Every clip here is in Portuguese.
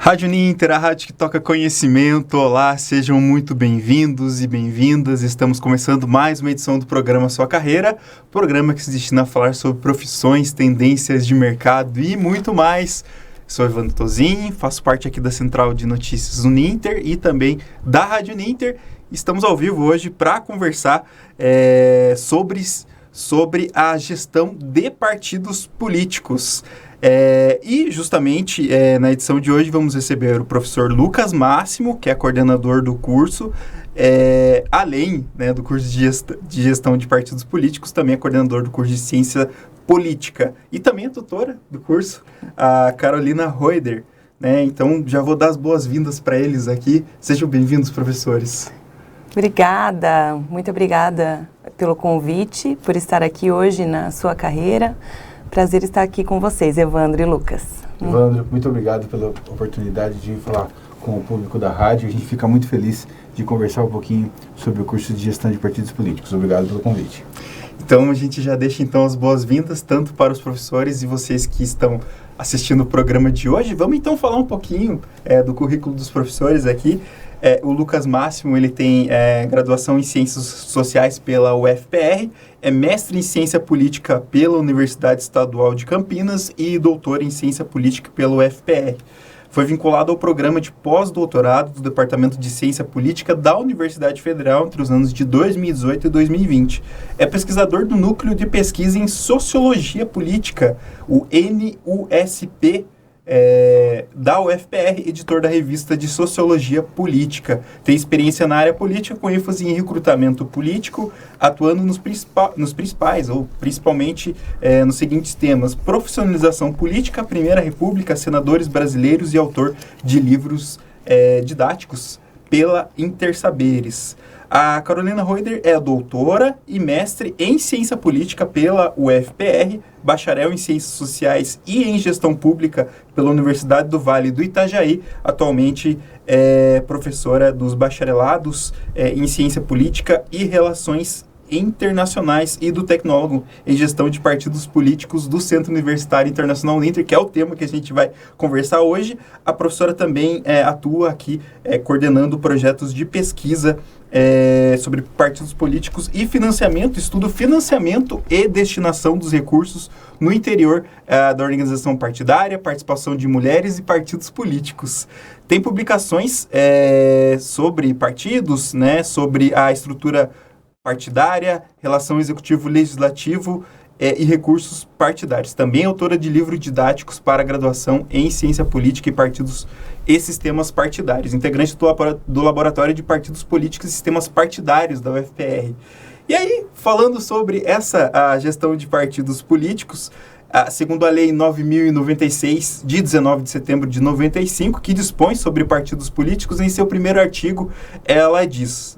Rádio Ninter, a rádio que toca conhecimento. Olá, sejam muito bem-vindos e bem-vindas. Estamos começando mais uma edição do programa Sua Carreira, programa que se destina a falar sobre profissões, tendências de mercado e muito mais. Sou Evandro Tozin, faço parte aqui da Central de Notícias do Ninter e também da Rádio Ninter. Estamos ao vivo hoje para conversar sobre a gestão de partidos políticos. E justamente na edição de hoje vamos receber o professor Lucas Máximo, que é coordenador do curso, além do curso de gestão de partidos políticos, também é coordenador do curso de ciência política e também é tutora do curso, a Carolina Roeder. Então já vou dar as boas-vindas para eles aqui. Sejam bem-vindos, professores. Obrigada, muito obrigada pelo convite, por estar aqui hoje na Sua Carreira. Prazer estar aqui com vocês, Evandro e Lucas. Evandro, muito obrigado pela oportunidade de falar com o público da rádio. A gente fica muito feliz de conversar um pouquinho sobre o curso de gestão de partidos políticos. Obrigado pelo convite. Então, a gente já deixa as boas-vindas, tanto para os professores e vocês que estão assistindo o programa de hoje. Vamos então falar um pouquinho do currículo dos professores aqui. O Lucas Máximo, ele tem graduação em Ciências Sociais pela UFPR, é mestre em Ciência Política pela Universidade Estadual de Campinas e doutor em Ciência Política pela UFPR. Foi vinculado ao programa de pós-doutorado do Departamento de Ciência Política da Universidade Federal entre os anos de 2018 e 2020. É pesquisador do Núcleo de Pesquisa em Sociologia Política, o NUSP, da UFPR, editor da revista de Sociologia Política. Tem experiência na área política com ênfase em recrutamento político, atuando nos principais, ou principalmente nos seguintes temas: profissionalização política, Primeira República, senadores brasileiros e autor de livros didáticos pela Intersaberes. A Carolina Roeder é doutora e mestre em Ciência Política pela UFPR, bacharel em Ciências Sociais e em Gestão Pública pela Universidade do Vale do Itajaí. Atualmente é professora dos bacharelados em Ciência Política e Relações Internacionais e do tecnólogo em Gestão de Partidos Políticos do Centro Universitário Internacional Ninter, que é o tema que a gente vai conversar hoje. A professora também atua aqui coordenando projetos de pesquisa sobre partidos políticos e financiamento, estudo financiamento e destinação dos recursos no interior da organização partidária, participação de mulheres e partidos políticos. Tem publicações sobre partidos, sobre a estrutura partidária, relação executivo-legislativo e recursos partidários. Também é autora de livros didáticos para graduação em Ciência Política e Partidos e Sistemas Partidários. Integrante do Laboratório de Partidos Políticos e Sistemas Partidários da UFPR. E aí, falando sobre a gestão de partidos políticos, segundo a Lei 9.096, de 19 de setembro de 95, que dispõe sobre partidos políticos, em seu primeiro artigo, ela diz,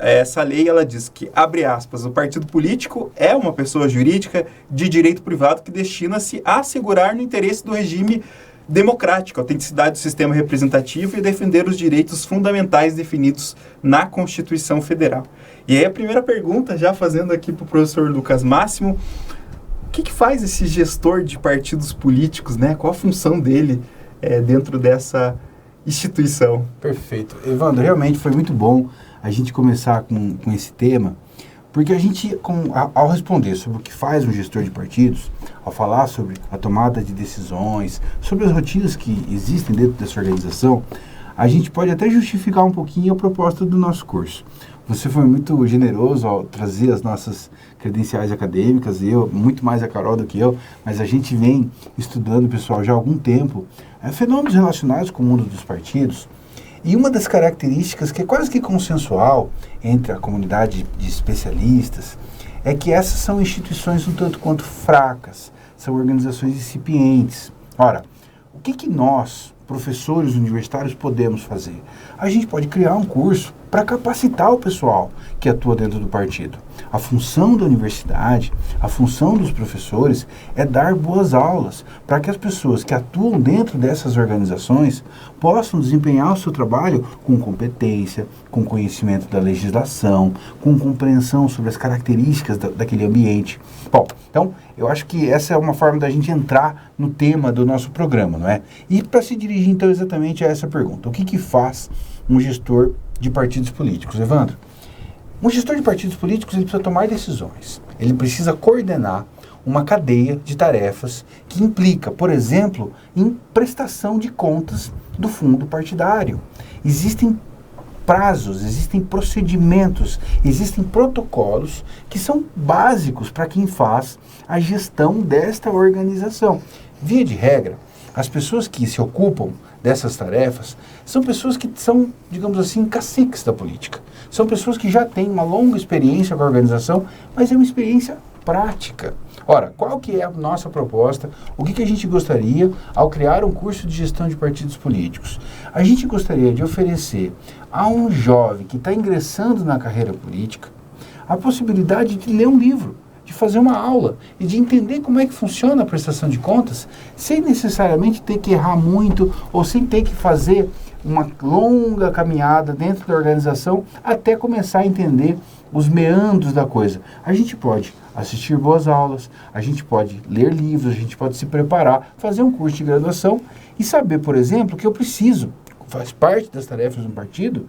essa lei, ela diz que, abre aspas, o partido político é uma pessoa jurídica de direito privado que destina-se a assegurar no interesse do regime democrático a autenticidade do sistema representativo e defender os direitos fundamentais definidos na Constituição Federal. E aí a primeira pergunta, já fazendo aqui para o professor Lucas Máximo, o que faz esse gestor de partidos políticos, Qual a função dele dentro dessa instituição? Perfeito. Evandro, realmente foi muito bom a gente começar com esse tema, porque a gente, ao responder sobre o que faz um gestor de partidos, ao falar sobre a tomada de decisões, sobre as rotinas que existem dentro dessa organização, a gente pode até justificar um pouquinho a proposta do nosso curso. Você foi muito generoso ao trazer as nossas credenciais acadêmicas, muito mais a Carol do que eu, mas a gente vem estudando, pessoal, já há algum tempo, fenômenos relacionados com o mundo dos partidos. E uma das características que é quase que consensual entre a comunidade de especialistas é que essas são instituições um tanto quanto fracas, são organizações incipientes. Ora, o que nós, professores universitários, podemos fazer? A gente pode criar um curso para capacitar o pessoal que atua dentro do partido. A função da universidade, a função dos professores é dar boas aulas para que as pessoas que atuam dentro dessas organizações possam desempenhar o seu trabalho com competência, com conhecimento da legislação, com compreensão sobre as características daquele ambiente. Bom, então, eu acho que essa é uma forma da gente entrar no tema do nosso programa, não é? E para se dirigir, então, exatamente a essa pergunta. O que faz um gestor de partidos políticos? Evandro, um gestor de partidos políticos, ele precisa tomar decisões. Ele precisa coordenar uma cadeia de tarefas que implica, por exemplo, em prestação de contas do fundo partidário. Existem prazos, existem procedimentos, existem protocolos que são básicos para quem faz a gestão desta organização. Via de regra, as pessoas que se ocupam dessas tarefas são pessoas que são, digamos assim, caciques da política. São pessoas que já têm uma longa experiência com a organização, mas é uma experiência prática. Ora, qual que é a nossa proposta? O que a gente gostaria ao criar um curso de gestão de partidos políticos? A gente gostaria de oferecer a um jovem que está ingressando na carreira política a possibilidade de ler um livro, de fazer uma aula e de entender como é que funciona a prestação de contas, sem necessariamente ter que errar muito ou sem ter que fazer uma longa caminhada dentro da organização até começar a entender os meandros da coisa. A gente pode assistir boas aulas, a gente pode ler livros, a gente pode se preparar, fazer um curso de graduação e saber, por exemplo, que eu preciso, faz parte das tarefas do partido,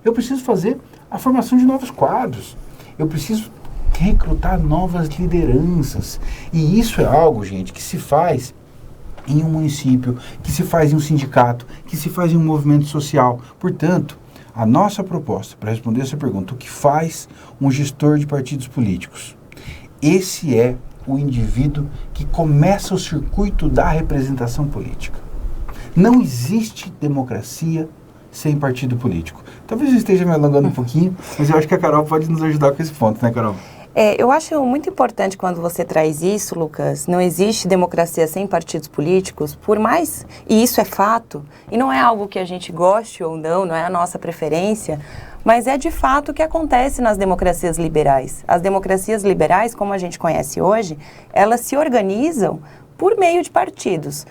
eu preciso fazer a formação de novos quadros, eu preciso recrutar novas lideranças. E isso é algo, gente, que se faz em um município, que se faz em um sindicato, que se faz em um movimento social. Portanto, a nossa proposta para responder essa pergunta, o que faz um gestor de partidos políticos? Esse é o indivíduo que começa o circuito da representação política. Não existe democracia sem partido político. Talvez eu esteja me alongando um pouquinho, mas eu acho que a Carol pode nos ajudar com esse ponto, né, Carol? Eu acho muito importante quando você traz isso, Lucas. Não existe democracia sem partidos políticos, por mais, e isso é fato, e não é algo que a gente goste ou não é a nossa preferência, mas é de fato o que acontece nas democracias liberais. As democracias liberais, como a gente conhece hoje, elas se organizam por meio de partidos.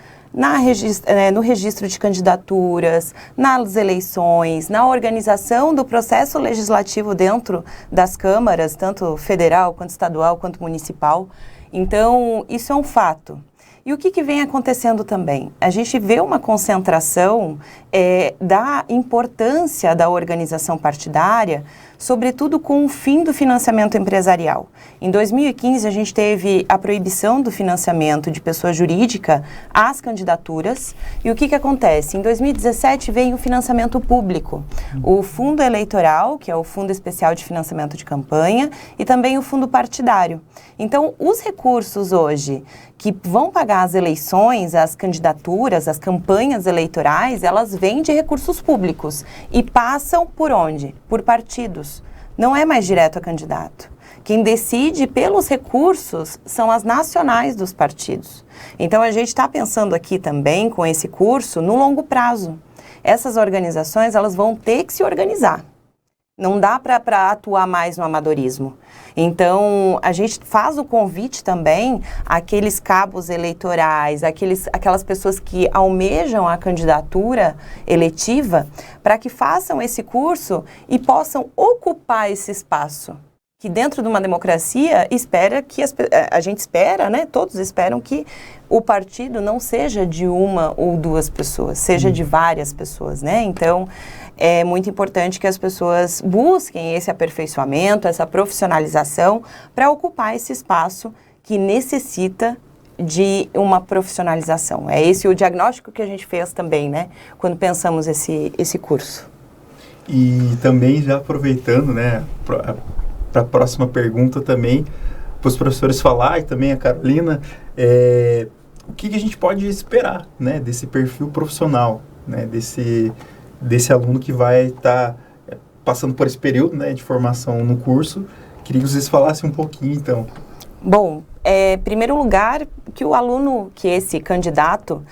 No registro de candidaturas, nas eleições, na organização do processo legislativo dentro das câmaras, tanto federal, quanto estadual, quanto municipal. Então, isso é um fato. E o que vem acontecendo também? A gente vê uma concentração da importância da organização partidária, sobretudo com o fim do financiamento empresarial. Em 2015, a gente teve a proibição do financiamento de pessoa jurídica às candidaturas. E o que acontece? Em 2017, veio o financiamento público. O fundo eleitoral, que é o Fundo Especial de Financiamento de Campanha, e também o fundo partidário. Então, os recursos hoje que vão pagar as eleições, as candidaturas, as campanhas eleitorais, elas vêm de recursos públicos e passam por onde? Por partidos. Não é mais direto a candidato. Quem decide pelos recursos são as nacionais dos partidos. Então, a gente está pensando aqui também, com esse curso, no longo prazo. Essas organizações, elas vão ter que se organizar. Não dá para atuar mais no amadorismo. Então, a gente faz o convite também àqueles cabos eleitorais, aquelas pessoas que almejam a candidatura eletiva, para que façam esse curso e possam ocupar esse espaço. Que dentro de uma democracia a gente espera, né? Todos esperam que o partido não seja de uma ou duas pessoas, seja de várias pessoas, né? Então, é muito importante que as pessoas busquem esse aperfeiçoamento, essa profissionalização, para ocupar esse espaço que necessita de uma profissionalização. É esse o diagnóstico que a gente fez também, né? Quando pensamos esse curso. E também já aproveitando, né, para a próxima pergunta também, para os professores falar, e também a Carolina, o que a gente pode esperar, né, desse perfil profissional, né, desse aluno que vai estar passando por esse período, né, de formação no curso. Queria que vocês falassem um pouquinho, então. Bom, em primeiro lugar, que o aluno, que esse candidato,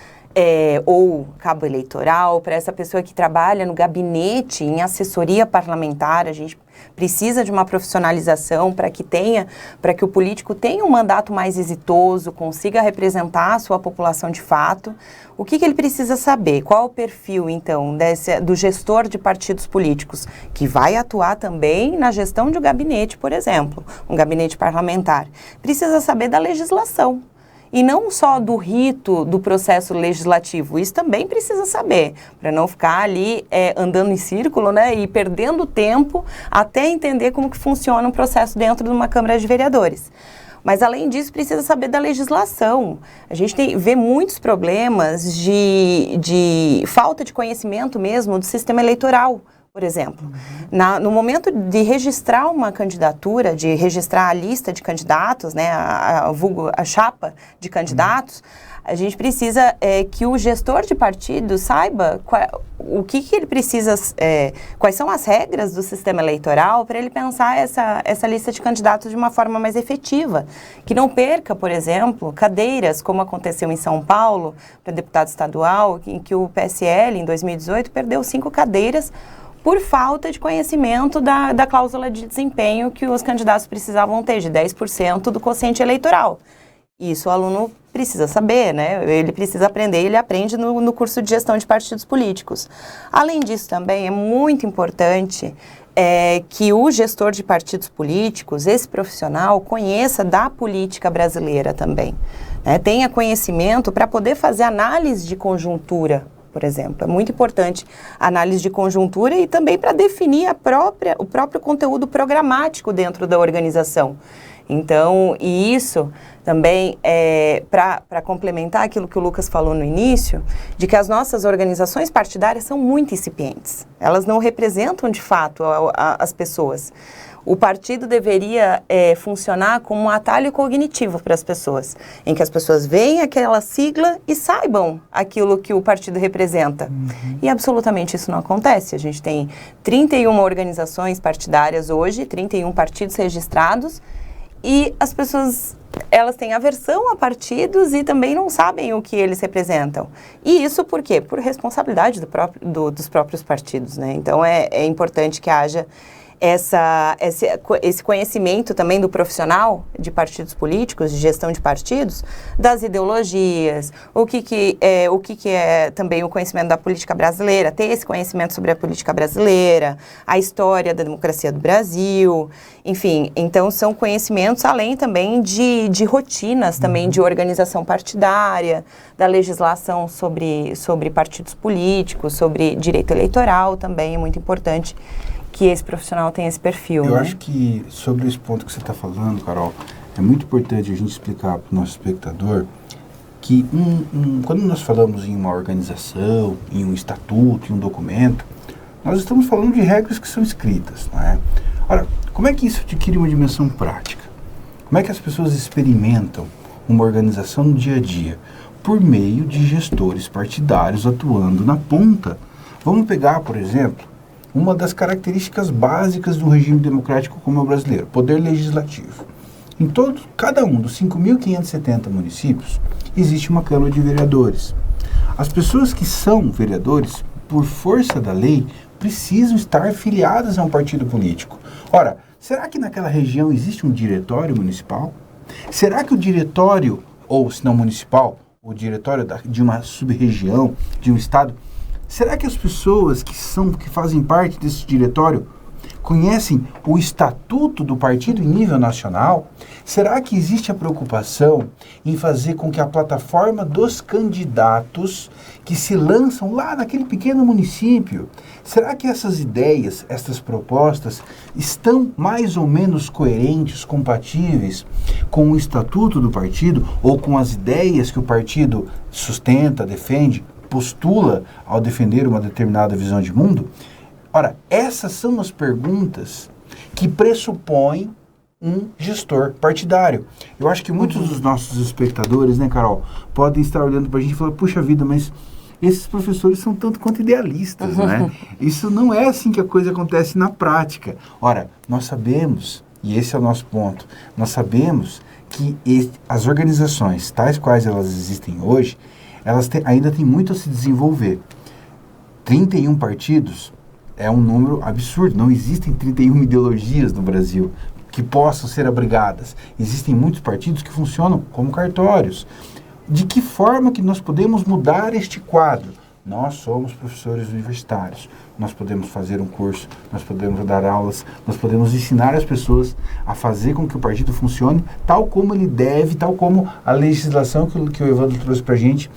ou cabo eleitoral, para essa pessoa que trabalha no gabinete, em assessoria parlamentar. A gente precisa de uma profissionalização para que o político tenha um mandato mais exitoso, consiga representar a sua população de fato. O que ele precisa saber? Qual o perfil, então, do gestor de partidos políticos, que vai atuar também na gestão de um gabinete, por exemplo, um gabinete parlamentar? Precisa saber da legislação. E não só do rito do processo legislativo, isso também precisa saber, para não ficar ali andando em círculo, né, e perdendo tempo até entender como que funciona um processo dentro de uma Câmara de Vereadores. Mas, além disso, precisa saber da legislação. A gente vê muitos problemas de falta de conhecimento mesmo do sistema eleitoral. Por exemplo, no momento de registrar uma candidatura, de registrar a lista de candidatos, né, a chapa de candidatos, a gente precisa que o gestor de partido saiba o que ele precisa, quais são as regras do sistema eleitoral para ele pensar essa lista de candidatos de uma forma mais efetiva. Que não perca, por exemplo, cadeiras, como aconteceu em São Paulo, para deputado estadual, em que o PSL, em 2018, perdeu 5 cadeiras por falta de conhecimento da cláusula de desempenho que os candidatos precisavam ter, de 10% do quociente eleitoral. Isso o aluno precisa saber, né? Ele precisa aprender, ele aprende no curso de gestão de partidos políticos. Além disso, também é muito importante que o gestor de partidos políticos, esse profissional, conheça da política brasileira também, né? Tenha conhecimento para poder fazer análise de conjuntura, por exemplo. É muito importante a análise de conjuntura e também para definir o próprio conteúdo programático dentro da organização. Então, e isso também para complementar aquilo que o Lucas falou no início, de que as nossas organizações partidárias são muito incipientes. Elas não representam, de fato, as pessoas. O partido deveria funcionar como um atalho cognitivo para as pessoas, em que as pessoas veem aquela sigla e saibam aquilo que o partido representa. E absolutamente isso não acontece. A gente tem 31 organizações partidárias hoje, 31 partidos registrados, e as pessoas, elas têm aversão a partidos e também não sabem o que eles representam. E isso por quê? Por responsabilidade dos próprios partidos, né? Então é importante que haja esse conhecimento também do profissional de partidos políticos, de gestão de partidos, das ideologias, o que é também o conhecimento da política brasileira, ter esse conhecimento sobre a política brasileira, a história da democracia do Brasil, enfim. Então, são conhecimentos além também de rotinas também de organização partidária, da legislação sobre partidos políticos, sobre direito eleitoral também, é muito importante que esse profissional tenha esse perfil. Eu acho que sobre esse ponto que você está falando, Carol, é muito importante a gente explicar para o nosso espectador que quando nós falamos em uma organização, em um estatuto, em um documento, nós estamos falando de regras que são escritas, não é? Ora, como é que isso adquire uma dimensão prática? Como é que as pessoas experimentam uma organização no dia a dia? Por meio de gestores partidários atuando na ponta. Vamos pegar, por exemplo, uma das características básicas do regime democrático como é o brasileiro, poder legislativo. Em cada um dos 5.570 municípios, existe uma Câmara de Vereadores. As pessoas que são vereadores, por força da lei, precisam estar filiadas a um partido político. Ora, será que naquela região existe um diretório municipal? Será que o diretório, ou se não municipal, o diretório de uma sub-região, de um estado, será que as pessoas que fazem parte desse diretório conhecem o estatuto do partido em nível nacional? Será que existe a preocupação em fazer com que a plataforma dos candidatos que se lançam lá naquele pequeno município, será que essas ideias, essas propostas estão mais ou menos coerentes, compatíveis com o estatuto do partido ou com as ideias que o partido sustenta, defende, postula ao defender uma determinada visão de mundo? Ora, essas são as perguntas que pressupõem um gestor partidário. Eu acho que muitos dos nossos espectadores, né, Carol, podem estar olhando para a gente e falar, puxa vida, mas esses professores são tanto quanto idealistas, né? Isso não é assim que a coisa acontece na prática. Ora, nós sabemos, e esse é o nosso ponto, nós sabemos que as organizações, tais quais elas existem hoje, ainda têm muito a se desenvolver. 31 partidos é um número absurdo. Não existem 31 ideologias no Brasil que possam ser abrigadas. Existem muitos partidos que funcionam como cartórios. De que forma que nós podemos mudar este quadro? Nós somos professores universitários. Nós podemos fazer um curso, nós podemos dar aulas, nós podemos ensinar as pessoas a fazer com que o partido funcione tal como ele deve, tal como a legislação que o Evandro trouxe para a gente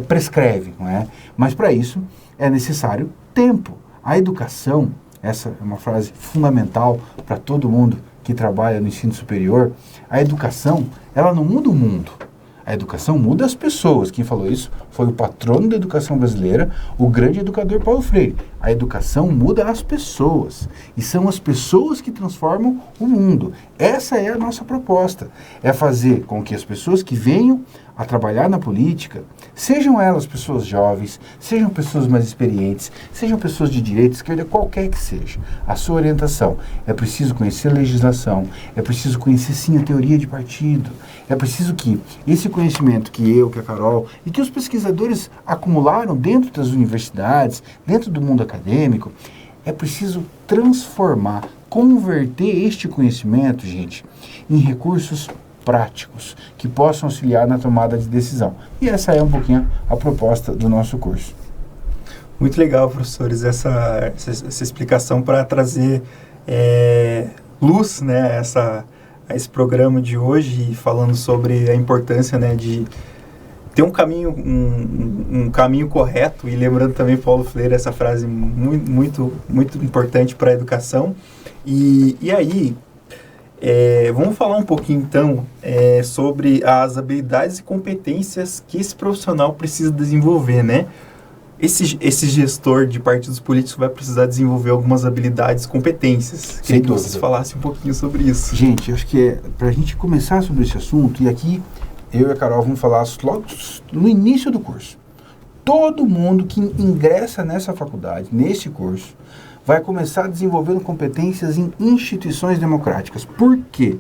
prescreve, não é? Mas para isso é necessário tempo. A educação, essa é uma frase fundamental para todo mundo que trabalha no ensino superior, a educação, ela não muda o mundo. A educação muda as pessoas. Quem falou isso foi o patrono da educação brasileira, o grande educador Paulo Freire. A educação muda as pessoas. E são as pessoas que transformam o mundo. Essa é a nossa proposta. É fazer com que as pessoas que venham a trabalhar na política, sejam elas pessoas jovens, sejam pessoas mais experientes, sejam pessoas de direita, esquerda, qualquer que seja a sua orientação. É preciso conhecer a legislação, é preciso conhecer sim a teoria de partido, é preciso que esse conhecimento que eu, que a Carol e que os pesquisadores acumularam dentro das universidades, dentro do mundo acadêmico, é preciso transformar, converter este conhecimento, gente, em recursos práticos que possam auxiliar na tomada de decisão. E essa é um pouquinho a proposta do nosso curso. Muito legal, professores, essa explicação para trazer luz, né, a esse programa de hoje, falando sobre a importância, né, de ter um caminho correto, e lembrando também Paulo Freire, essa frase muito importante para a educação. E aí, vamos falar um pouquinho, então, sobre as habilidades e competências que esse profissional precisa desenvolver, né? Esse gestor de partidos políticos vai precisar desenvolver algumas habilidades e competências. Queria que vocês falassem um pouquinho sobre isso. Gente, acho que para a gente começar sobre esse assunto, e aqui eu e a Carol vamos falar logo no início do curso. Todo mundo que ingressa nessa faculdade, nesse curso, vai começar desenvolvendo competências em instituições democráticas. Por quê?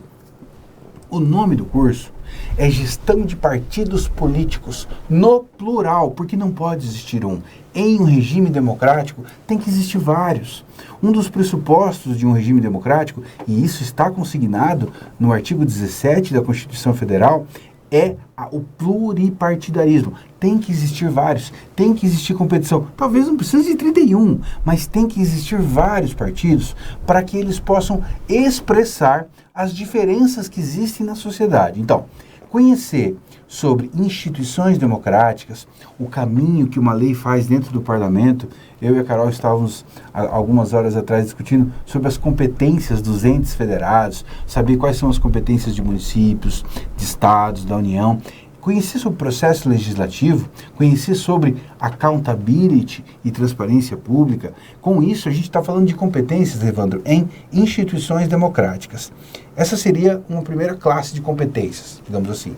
O nome do curso é Gestão de Partidos Políticos, no plural, porque não pode existir um. Em um regime democrático, tem que existir vários. Um dos pressupostos de um regime democrático, e isso está consignado no artigo 17 da Constituição Federal, é o pluripartidarismo. Tem que existir vários, tem que existir competição. Talvez não precise de 31, mas tem que existir vários partidos para que eles possam expressar as diferenças que existem na sociedade. Então, conhecer sobre instituições democráticas, o caminho que uma lei faz dentro do parlamento. Eu e a Carol estávamos algumas horas atrás discutindo sobre as competências dos entes federados, saber quais são as competências de municípios, de estados, da União. Conhecer sobre o processo legislativo, conhecer sobre accountability e transparência pública. Com isso, a gente está falando de competências, Evandro, em instituições democráticas. Essa seria uma primeira classe de competências, digamos assim.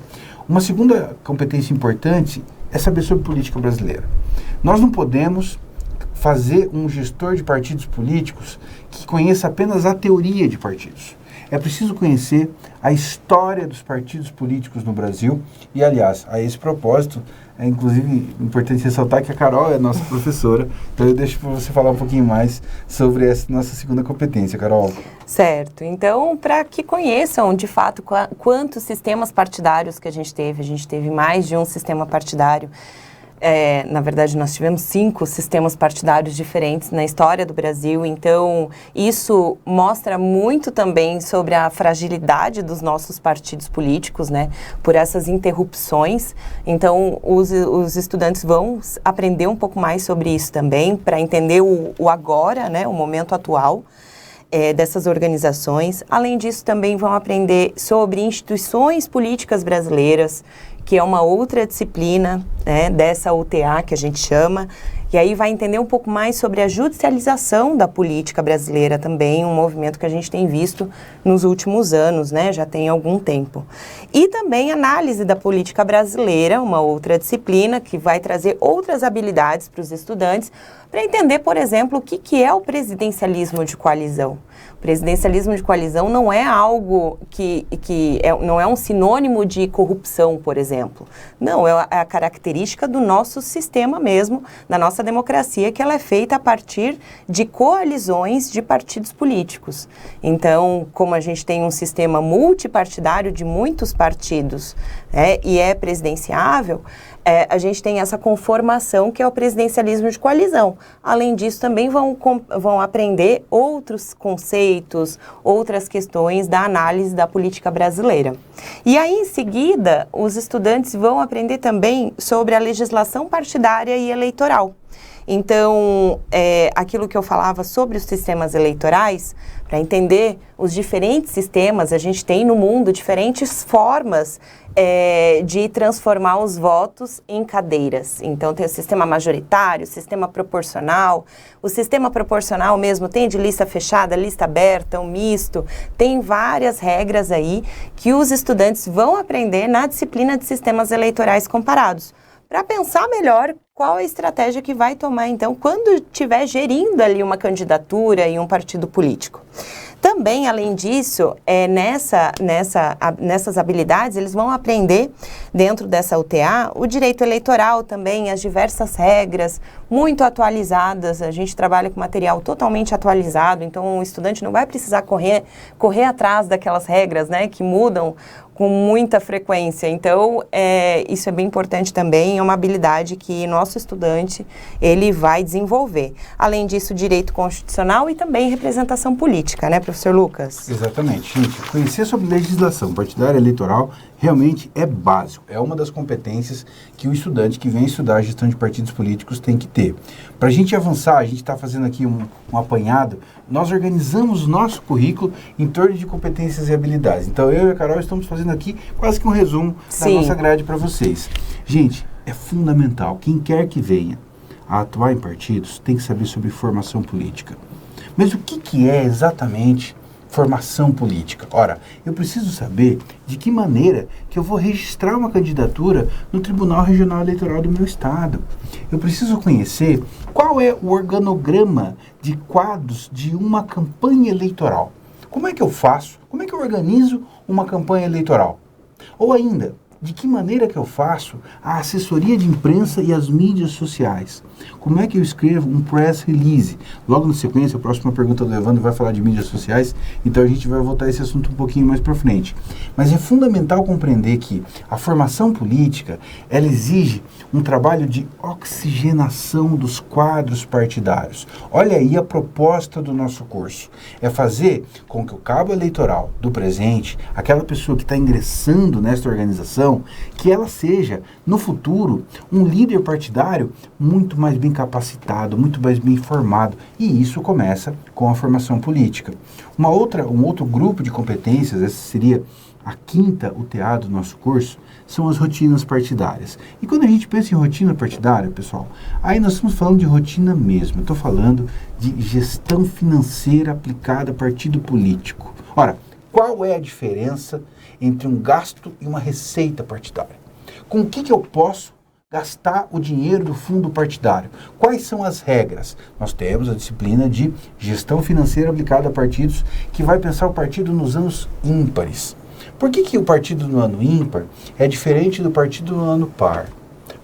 Uma segunda competência importante é saber sobre política brasileira. Nós não podemos fazer um gestor de partidos políticos que conheça apenas a teoria de partidos. É preciso conhecer a história dos partidos políticos no Brasil e, aliás, a esse propósito, é inclusive importante ressaltar que a Carol é nossa professora, então eu deixo para você falar um pouquinho mais sobre essa nossa segunda competência, Carol. Certo. Então, para que conheçam, de fato, quantos sistemas partidários que a gente teve mais de um sistema partidário. Na verdade, nós tivemos 5 sistemas partidários diferentes na história do Brasil, então isso mostra muito também sobre a fragilidade dos nossos partidos políticos, né, por essas interrupções. Então, os estudantes vão aprender um pouco mais sobre isso também, para entender o agora, né, o momento atual dessas organizações. Além disso, também vão aprender sobre instituições políticas brasileiras, que é uma outra disciplina, né, dessa UTA que a gente chama, e aí vai entender um pouco mais sobre a judicialização da política brasileira também, um movimento que a gente tem visto nos últimos anos, né, já tem algum tempo. E também análise da política brasileira, uma outra disciplina que vai trazer outras habilidades para os estudantes, para entender, por exemplo, o que é o presidencialismo de coalizão. O presidencialismo de coalizão não é algo não é um sinônimo de corrupção, por exemplo. Não, é a característica do nosso sistema mesmo, da nossa democracia, que ela é feita a partir de coalizões de partidos políticos. Então, como a gente tem um sistema multipartidário de muitos partidos, e é presidenciável, a gente tem essa conformação que é o presidencialismo de coalizão. Além disso, também vão aprender outros conceitos, outras questões da análise da política brasileira. E aí, em seguida, os estudantes vão aprender também sobre a legislação partidária e eleitoral. Então, aquilo que eu falava sobre os sistemas eleitorais, para entender os diferentes sistemas, a gente tem no mundo diferentes formas de transformar os votos em cadeiras. Então, tem o sistema majoritário, o sistema proporcional. O sistema proporcional mesmo tem de lista fechada, lista aberta, um misto. Tem várias regras aí que os estudantes vão aprender na disciplina de sistemas eleitorais comparados, para pensar melhor qual a estratégia que vai tomar, então, quando estiver gerindo ali uma candidatura e um partido político. Também, além disso, nessas habilidades, eles vão aprender, dentro dessa UTA, o direito eleitoral também, as diversas regras, muito atualizadas. A gente trabalha com material totalmente atualizado, então o estudante não vai precisar correr atrás daquelas regras, né, que mudam com muita frequência. Então, isso é bem importante também, é uma habilidade que nosso estudante, ele vai desenvolver. Além disso, direito constitucional e também representação política, né, professor Lucas? Exatamente, gente. Conhecer sobre legislação partidária eleitoral realmente é básico. É uma das competências que o estudante que vem estudar gestão de partidos políticos tem que ter. Para a gente avançar, a gente está fazendo aqui um apanhado, nós organizamos o nosso currículo em torno de competências e habilidades. Então, eu e a Carol estamos fazendo aqui quase que um resumo da nossa grade para vocês. Gente, é fundamental, quem quer que venha a atuar em partidos tem que saber sobre formação política. Mas o que é exatamente formação política? Ora, eu preciso saber de que maneira que eu vou registrar uma candidatura no Tribunal Regional Eleitoral do meu estado. Eu preciso conhecer qual é o organograma de quadros de uma campanha eleitoral. Como é que eu faço? Como é que eu organizo uma campanha eleitoral? Ou ainda, de que maneira que eu faço a assessoria de imprensa e as mídias sociais? Como é que eu escrevo um press release? Logo na sequência, a próxima pergunta do Evandro vai falar de mídias sociais, então a gente vai voltar a esse assunto um pouquinho mais para frente. Mas é fundamental compreender que a formação política, ela exige um trabalho de oxigenação dos quadros partidários. Olha aí a proposta do nosso curso. É fazer com que o cabo eleitoral do presente, aquela pessoa que está ingressando nesta organização, que ela seja, no futuro, um líder partidário muito mais bem capacitado, muito mais bem formado. E isso começa com a formação política. Um outro grupo de competências, essa seria a quinta UTA do nosso curso, são as rotinas partidárias. E quando a gente pensa em rotina partidária, pessoal, aí nós estamos falando de rotina mesmo. Eu estou falando de gestão financeira aplicada a partido político. Ora, qual é a diferença entre um gasto e uma receita partidária? Com o que eu posso gastar o dinheiro do fundo partidário? Quais são as regras? Nós temos a disciplina de gestão financeira aplicada a partidos, que vai pensar o partido nos anos ímpares. Por que o partido no ano ímpar é diferente do partido no ano par?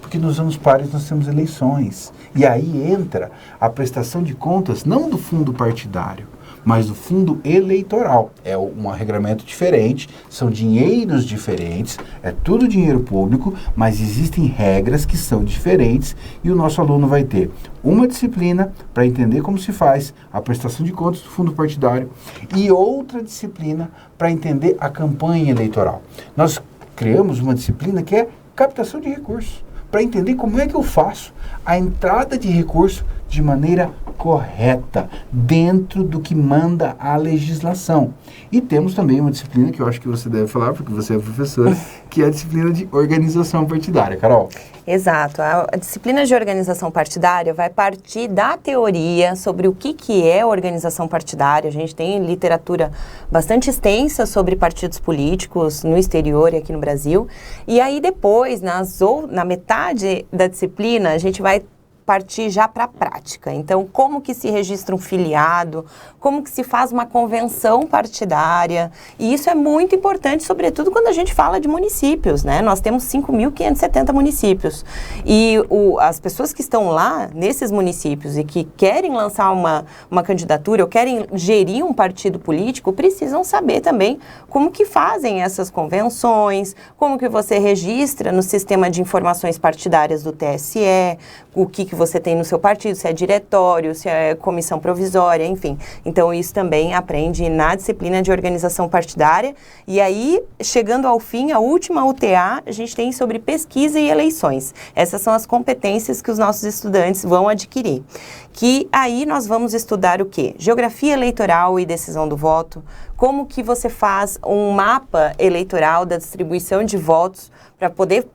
Porque nos anos pares nós temos eleições. E aí entra a prestação de contas não do fundo partidário, mas do fundo eleitoral. É um regramento diferente, são dinheiros diferentes, é tudo dinheiro público, mas existem regras que são diferentes e o nosso aluno vai ter uma disciplina para entender como se faz a prestação de contas do fundo partidário e outra disciplina para entender a campanha eleitoral. Nós criamos uma disciplina que é captação de recursos, para entender como é que eu faço a entrada de recurso de maneira correta, dentro do que manda a legislação. E temos também uma disciplina que eu acho que você deve falar, porque você é professora, que é a disciplina de organização partidária. Carol? Exato. A disciplina de organização partidária vai partir da teoria sobre o que é organização partidária. A gente tem literatura bastante extensa sobre partidos políticos no exterior e aqui no Brasil. E aí depois, na metade da disciplina, a gente vai partir já para a prática. Então, como que se registra um filiado, como que se faz uma convenção partidária, e isso é muito importante, sobretudo quando a gente fala de municípios, né? Nós temos 5.570 municípios, e as pessoas que estão lá, nesses municípios, e que querem lançar uma candidatura, ou querem gerir um partido político, precisam saber também como que fazem essas convenções, como que você registra no sistema de informações partidárias do TSE, o que você tem no seu partido, se é diretório, se é comissão provisória, enfim. Então, isso também aprende na disciplina de organização partidária. E aí, chegando ao fim, a última UTA, a gente tem sobre pesquisa e eleições. Essas são as competências que os nossos estudantes vão adquirir. Que aí nós vamos estudar o quê? Geografia eleitoral e decisão do voto, como que você faz um mapa eleitoral da distribuição de votos para poder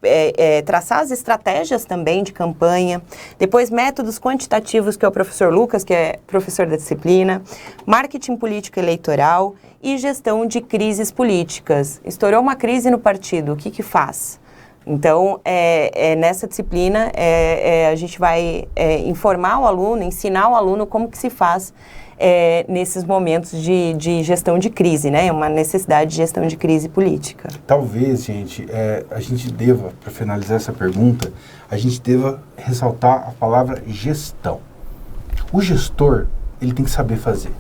traçar as estratégias também de campanha. Depois, métodos quantitativos, que é o professor Lucas, que é professor da disciplina. Marketing político eleitoral e gestão de crises políticas. Estourou uma crise no partido, o que que faz? Então, nessa disciplina, a gente vai informar o aluno, ensinar o aluno como que se faz nesses momentos de gestão de crise, né? Uma necessidade de gestão de crise política. Talvez, gente, a gente deva, para finalizar essa pergunta, a gente deva ressaltar a palavra gestão. O gestor, ele tem que saber fazer.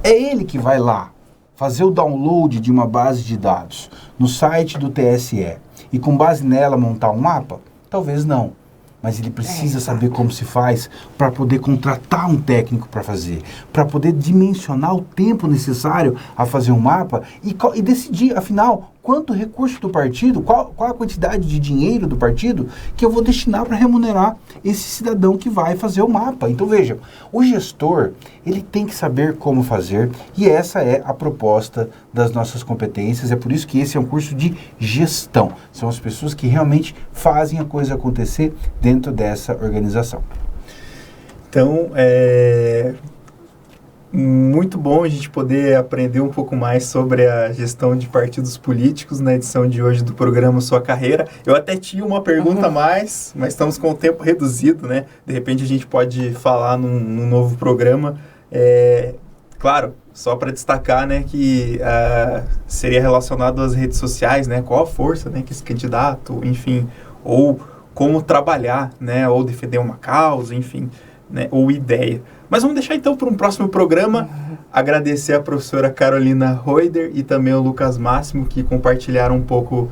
É ele que vai lá fazer o download de uma base de dados no site do TSE e com base nela montar um mapa? Talvez não. Mas ele precisa saber como se faz para poder contratar um técnico para fazer, para poder dimensionar o tempo necessário a fazer um mapa e decidir, afinal, quanto recurso do partido, qual a quantidade de dinheiro do partido que eu vou destinar para remunerar esse cidadão que vai fazer o mapa. Então, vejam, o gestor, ele tem que saber como fazer, e essa é a proposta das nossas competências. É por isso que esse é um curso de gestão. São as pessoas que realmente fazem a coisa acontecer dentro dessa organização. Então, muito bom a gente poder aprender um pouco mais sobre a gestão de partidos políticos na edição de hoje do programa Sua Carreira. Eu até tinha uma pergunta a mais, mas estamos com o tempo reduzido, né? De repente a gente pode falar num novo programa. Claro, só para destacar, né, que seria relacionado às redes sociais, né? Qual a força, né, que esse candidato, enfim, ou como trabalhar, né, ou defender uma causa, enfim, né, ou ideia. Mas vamos deixar então para um próximo programa. Agradecer a professora Carolina Roeder e também o Lucas Máximo, que compartilharam um pouco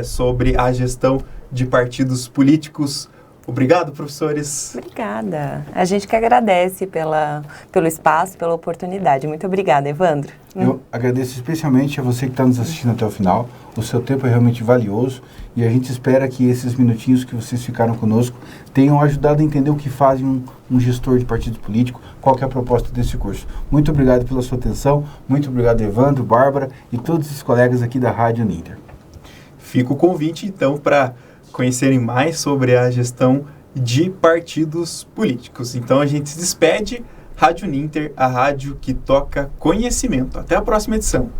sobre a gestão de partidos políticos. Obrigado, professores. Obrigada. A gente que agradece pelo espaço, pela oportunidade. Muito obrigada, Evandro. Eu agradeço especialmente a você que está nos assistindo até o final. O seu tempo é realmente valioso e a gente espera que esses minutinhos que vocês ficaram conosco tenham ajudado a entender o que faz um gestor de partido político, qual que é a proposta desse curso. Muito obrigado pela sua atenção, muito obrigado, Evandro, Bárbara e todos os colegas aqui da Rádio Uninter. Fica o convite, então, para conhecerem mais sobre a gestão de partidos políticos. Então, a gente se despede. Rádio Uninter, a rádio que toca conhecimento. Até a próxima edição.